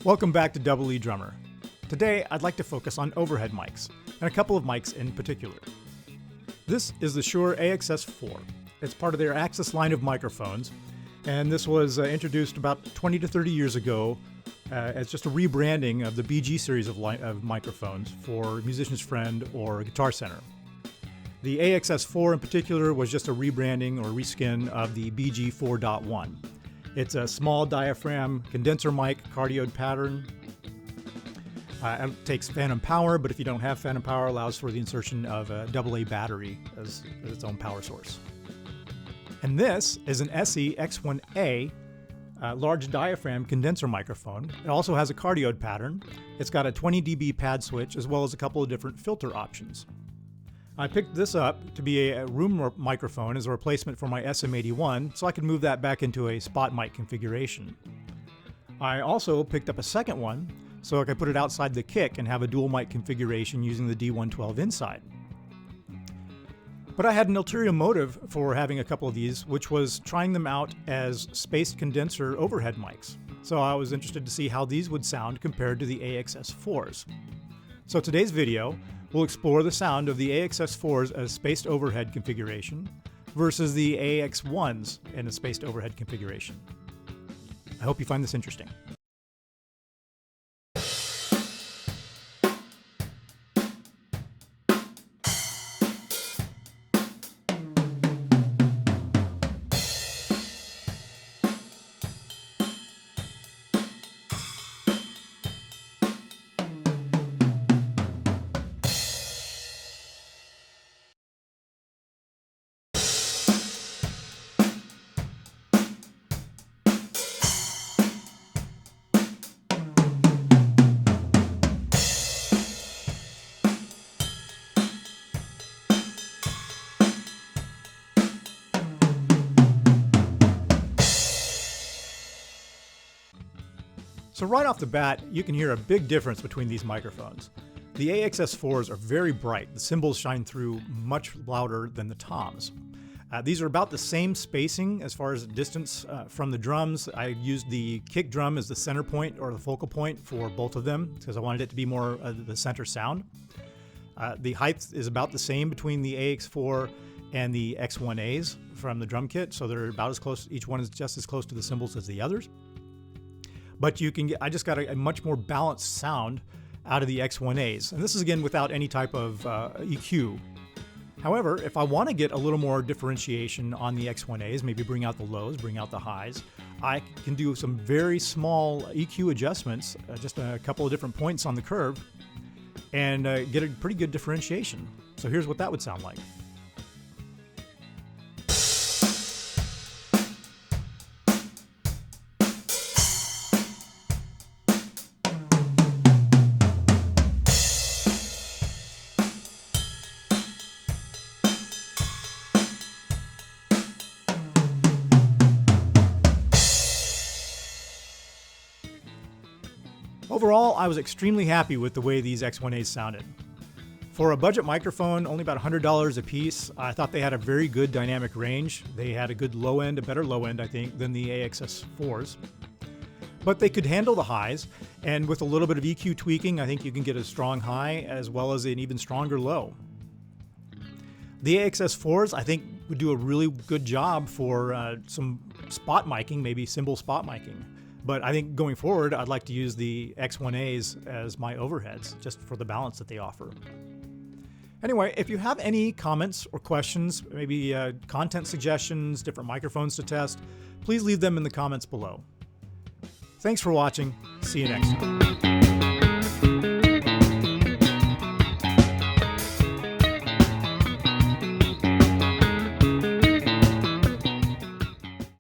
Welcome back to Double eEdrummer. Today I'd like to focus on overhead mics, and a couple of mics in particular. This is the Shure AXS4. It's part of their AXS line of microphones, and this was introduced about 20 to 30 years ago as just a rebranding of the BG series of microphones for Musician's Friend or Guitar Center. The AXS4 in particular was just a rebranding or reskin of the BG 4.1. It's a small diaphragm condenser mic, cardioid pattern. It takes phantom power, but if you don't have phantom power, allows for the insertion of a AA battery as its own power source. And this is an SE X1A large diaphragm condenser microphone. It also has a cardioid pattern. It's got a 20 dB pad switch as well as a couple of different filter options. I picked this up to be a room microphone as a replacement for my SM81, so I could move that back into a spot mic configuration. I also picked up a second one so I could put it outside the kick and have a dual mic configuration using the D112 inside. But I had an ulterior motive for having a couple of these, which was trying them out as spaced condenser overhead mics. So I was interested to see how these would sound compared to the AXS4s. So today's video will explore the sound of the AXS4s as spaced overhead configuration versus the AX1s in a spaced overhead configuration. I hope you find this interesting. So right off the bat, you can hear a big difference between these microphones. The AXS4s are very bright. The cymbals shine through much louder than the toms. These are about the same spacing as far as distance from the drums. I used the kick drum as the center point or the focal point for both of them because I wanted it to be more the center sound. The height is about the same between the AX4 and the X1As from the drum kit, so they're about as close. Each one is just as close to the cymbals as the others. But you can get, I just got a much more balanced sound out of the X1As. And this is again without any type of EQ. However, if I want to get a little more differentiation on the X1As, maybe bring out the lows, bring out the highs, I can do some very small EQ adjustments, just a couple of different points on the curve, and get a pretty good differentiation. So here's what that would sound like. Overall, I was extremely happy with the way these X1As sounded. For a budget microphone, only about $100 a piece, I thought they had a very good dynamic range. They had a good low end, a better low end, I think, than the AXS4s. But they could handle the highs, and with a little bit of EQ tweaking, I think you can get a strong high as well as an even stronger low. The AXS4s, I think, would do a really good job for some spot miking, maybe cymbal spot miking. But I think going forward, I'd like to use the X1As as my overheads, just for the balance that they offer. Anyway, if you have any comments or questions, maybe content suggestions, different microphones to test, please leave them in the comments below. Thanks for watching. See you next time.